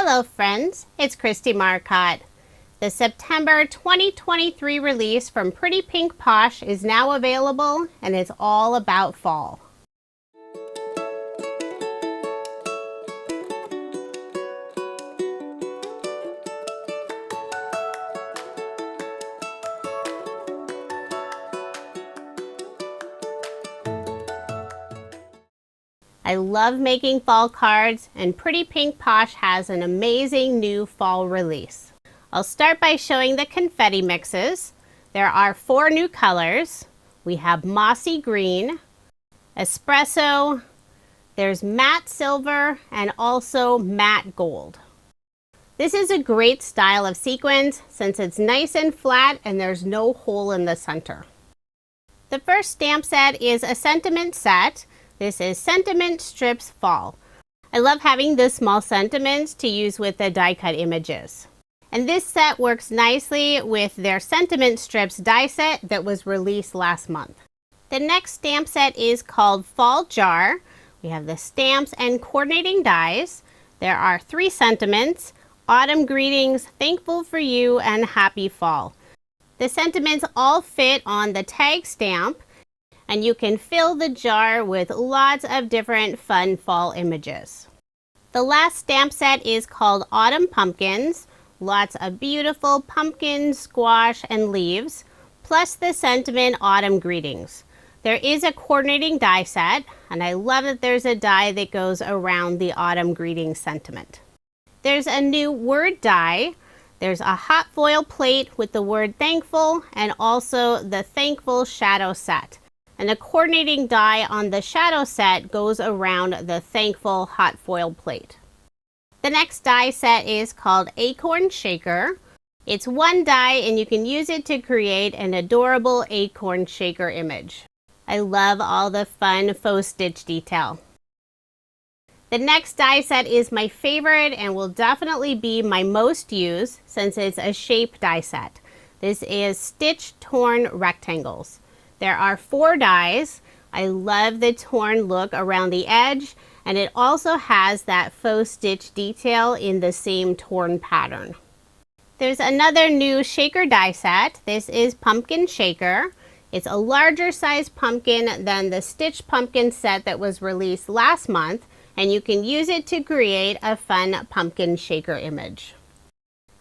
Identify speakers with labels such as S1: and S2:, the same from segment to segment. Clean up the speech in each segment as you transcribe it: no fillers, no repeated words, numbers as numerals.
S1: Hello friends, it's Kristie Marcotte. The September 2023 release from Pretty Pink Posh is now available and it's all about fall. I love making fall cards, and Pretty Pink Posh has an amazing new fall release. I'll start by showing the confetti mixes. There are 4 new colors. We have Mossy Green, Espresso, there's Matte Silver, and also Matte Gold. This is a great style of sequins since it's nice and flat and there's no hole in the center. The first stamp set is a sentiment set. This is Sentiment Strips Fall. I love having the small sentiments to use with the die cut images. And this set works nicely with their Sentiment Strips die set that was released last month. The next stamp set is called Fall Jar. We have the stamps and coordinating dies. There are 3 sentiments: Autumn Greetings, Thankful for You, and Happy Fall. The sentiments all fit on the tag stamp, and you can fill the jar with lots of different fun fall images. The last stamp set is called Autumn Pumpkins. Lots of beautiful pumpkins, squash, and leaves, plus the sentiment Autumn Greetings. There is a coordinating die set, and I love that there's a die that goes around the Autumn Greetings sentiment. There's a new word die. There's a hot foil plate with the word thankful, and also the thankful shadow set. And the coordinating die on the shadow set goes around the thankful hot foil plate. The next die set is called Acorn Shaker. It's 1 die and you can use it to create an adorable acorn shaker image. I love all the fun faux stitch detail. The next die set is my favorite and will definitely be my most used since it's a shape die set. This is Stitch Torn Rectangles. There are 4 dies. I love the torn look around the edge, and it also has that faux stitch detail in the same torn pattern. There's another new shaker die set. This is Pumpkin Shaker. It's a larger size pumpkin than the stitch pumpkin set that was released last month, and you can use it to create a fun pumpkin shaker image.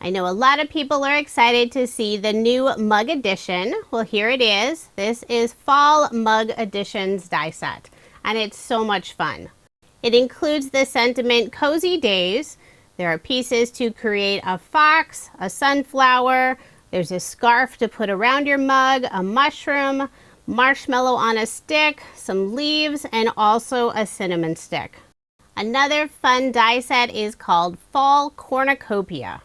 S1: I know a lot of people are excited to see the new mug edition. Well, here it is. This is Fall Mug Editions die set, and it's so much fun. It includes the sentiment Cozy Days. There are pieces to create a fox, a sunflower, there's a scarf to put around your mug, a mushroom, marshmallow on a stick, some leaves, and also a cinnamon stick. Another fun die set is called Fall Cornucopia.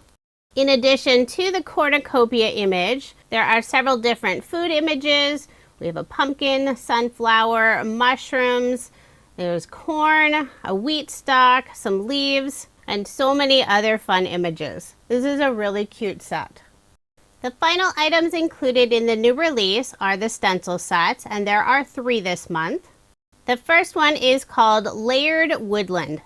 S1: In addition to the Cornucopia image, there are several different food images. We have a pumpkin, sunflower, mushrooms, there's corn, a wheat stalk, some leaves, and so many other fun images. This is a really cute set. The final items included in the new release are the stencil sets, and there are 3 this month. The first one is called Layered Woodland.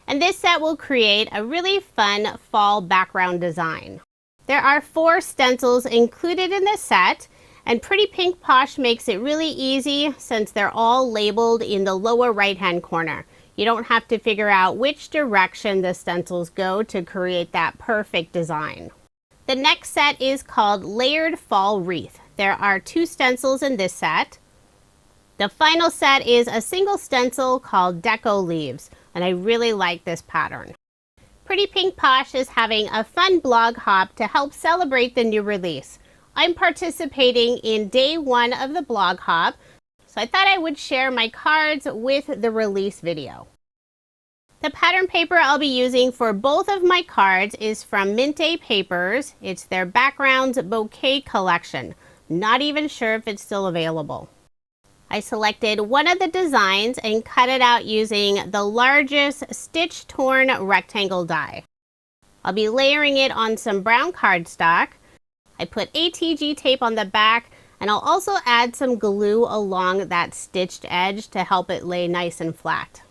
S1: And this set will create a really fun fall background design. There are 4 stencils included in this set, and Pretty Pink Posh makes it really easy since they're all labeled in the lower right hand corner. You don't have to figure out which direction the stencils go to create that perfect design. The next set is called Layered Fall Wreath. There are 2 stencils in this set. The final set is a single stencil called Deco Leaves, and I really like this pattern. Pretty Pink Posh is having a fun blog hop to help celebrate the new release. I'm participating in day 1 of the blog hop, so I thought I would share my cards with the release video. The pattern paper I'll be using for both of my cards is from Minte Papers. It's their Backgrounds Bouquet collection. Not even sure if it's still available. I selected one of the designs and cut it out using the largest stitch torn rectangle die. I'll be layering it on some brown cardstock. I put ATG tape on the back, and I'll also add some glue along that stitched edge to help it lay nice and flat.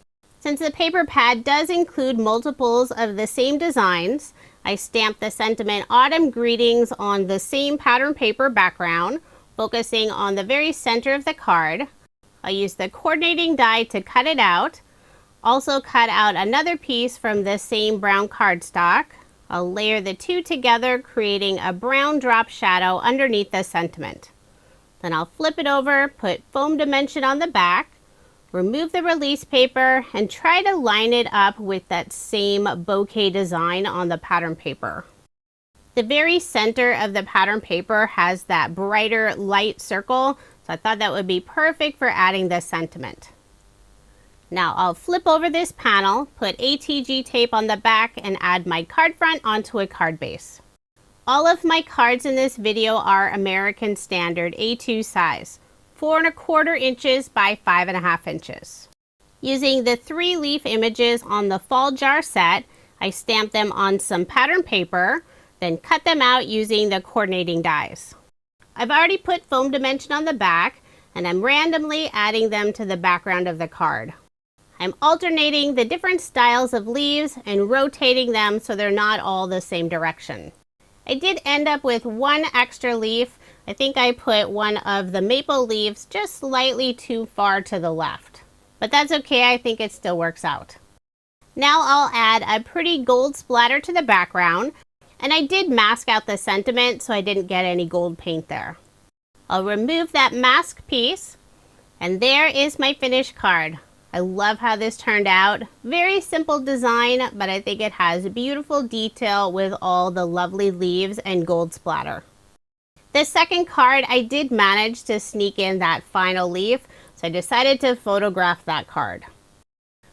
S1: Since the paper pad does include multiples of the same designs, I stamped the sentiment Autumn Greetings on the same pattern paper background, focusing on the very center of the card. I'll use the coordinating die to cut it out. Also cut out another piece from the same brown cardstock. I'll layer the two together, creating a brown drop shadow underneath the sentiment. Then I'll flip it over, put foam dimension on the back, remove the release paper, and try to line it up with that same bouquet design on the pattern paper. The very center of the pattern paper has that brighter light circle, so I thought that would be perfect for adding this sentiment. Now I'll flip over this panel, put ATG tape on the back, and add my card front onto a card base. All of my cards in this video are American Standard A2 size, 4¼ inches by 5½ inches. Using the 3-leaf images on the fall jar set, I stamped them on some pattern paper, then cut them out using the coordinating dies. I've already put foam dimension on the back, and I'm randomly adding them to the background of the card. I'm alternating the different styles of leaves and rotating them so they're not all the same direction. I did end up with one extra leaf. I think I put one of the maple leaves just slightly too far to the left. But that's okay, I think it still works out. Now I'll add a pretty gold splatter to the background, and I did mask out the sentiment so I didn't get any gold paint there. I'll remove that mask piece, and there is my finished card. I love how this turned out. Very simple design, but I think it has beautiful detail with all the lovely leaves and gold splatter. The second card, I did manage to sneak in that final leaf, so I decided to photograph that card.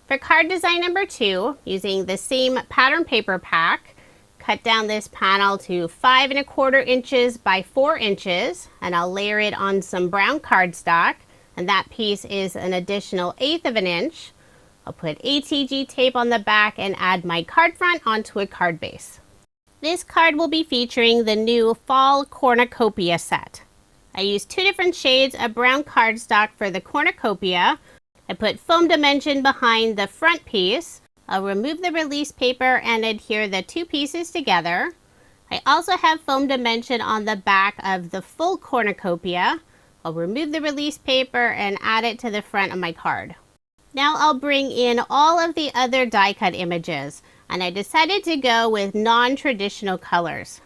S1: For card design number 2, using the same pattern paper pack, cut down this panel to 5¼ inches by 4 inches, and I'll layer it on some brown cardstock, and that piece is an additional 1/8 inch. I'll put ATG tape on the back and add my card front onto a card base. This card will be featuring the new Fall Cornucopia set. I used 2 different shades of brown cardstock for the Cornucopia. I put foam dimension behind the front piece. I'll remove the release paper and adhere the 2 pieces together. I also have foam dimension on the back of the full Cornucopia. I'll remove the release paper and add it to the front of my card. Now I'll bring in all of the other die cut images, and I decided to go with non-traditional colors.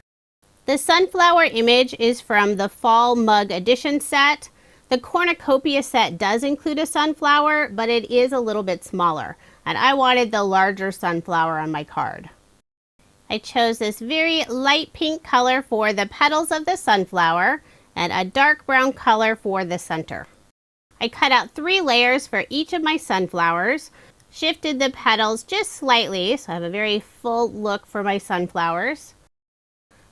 S1: The sunflower image is from the Fall Mug Edition set. The Cornucopia set does include a sunflower, but it is a little bit smaller, and I wanted the larger sunflower on my card. I chose this very light pink color for the petals of the sunflower, and a dark brown color for the center. I cut out 3 layers for each of my sunflowers, shifted the petals just slightly so I have a very full look for my sunflowers.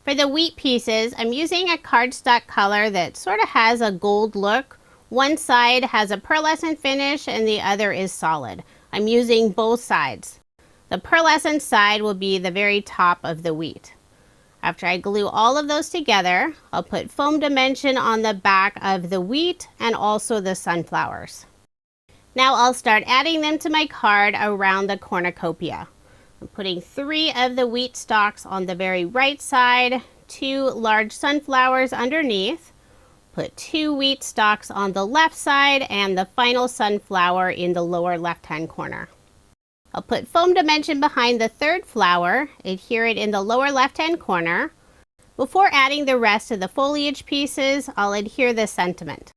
S1: For the wheat pieces, I'm using a cardstock color that sort of has a gold look. One side has a pearlescent finish and the other is solid. I'm using both sides. The pearlescent side will be the very top of the wheat. After I glue all of those together, I'll put foam dimension on the back of the wheat and also the sunflowers. Now I'll start adding them to my card around the cornucopia. I'm putting 3 of the wheat stalks on the very right side, 2 large sunflowers underneath, put 2 wheat stalks on the left side, and the final sunflower in the lower left-hand corner. I'll put foam dimension behind the 3rd flower, adhere it in the lower left-hand corner. Before adding the rest of the foliage pieces, I'll adhere the sentiment.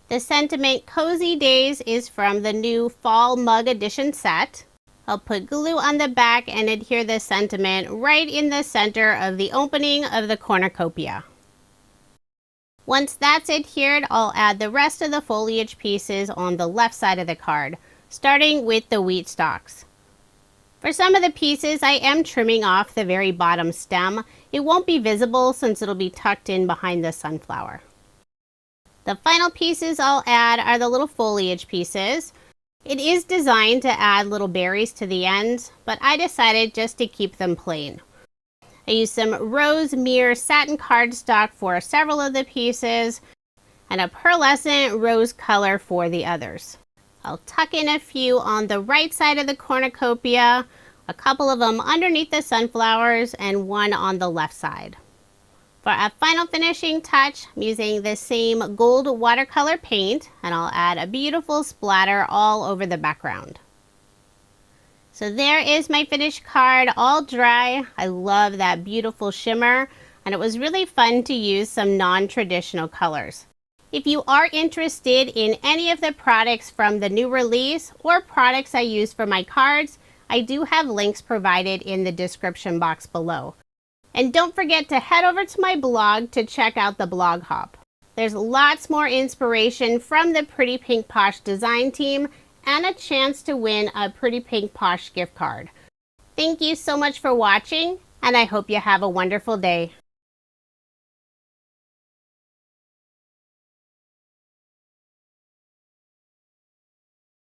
S1: The sentiment Cozy Days is from the new Fall Mug Edition set. I'll put glue on the back and adhere the sentiment right in the center of the opening of the cornucopia. Once that's adhered, I'll add the rest of the foliage pieces on the left side of the card, starting with the wheat stalks. For some of the pieces, I am trimming off the very bottom stem. It won't be visible since it'll be tucked in behind the sunflower. The final pieces I'll add are the little foliage pieces. It is designed to add little berries to the ends, but I decided just to keep them plain. I used some rose mirror satin cardstock for several of the pieces and a pearlescent rose color for the others. I'll tuck in a few on the right side of the cornucopia, a couple of them underneath the sunflowers, and one on the left side. For a final finishing touch, I'm using the same gold watercolor paint, and I'll add a beautiful splatter all over the background. So there is my finished card, all dry. I love that beautiful shimmer, and it was really fun to use some non-traditional colors. If you are interested in any of the products from the new release or products I use for my cards, I do have links provided in the description box below. And don't forget to head over to my blog to check out the blog hop. There's lots more inspiration from the Pretty Pink Posh design team and a chance to win a Pretty Pink Posh gift card. Thank you so much for watching, and I hope you have a wonderful day.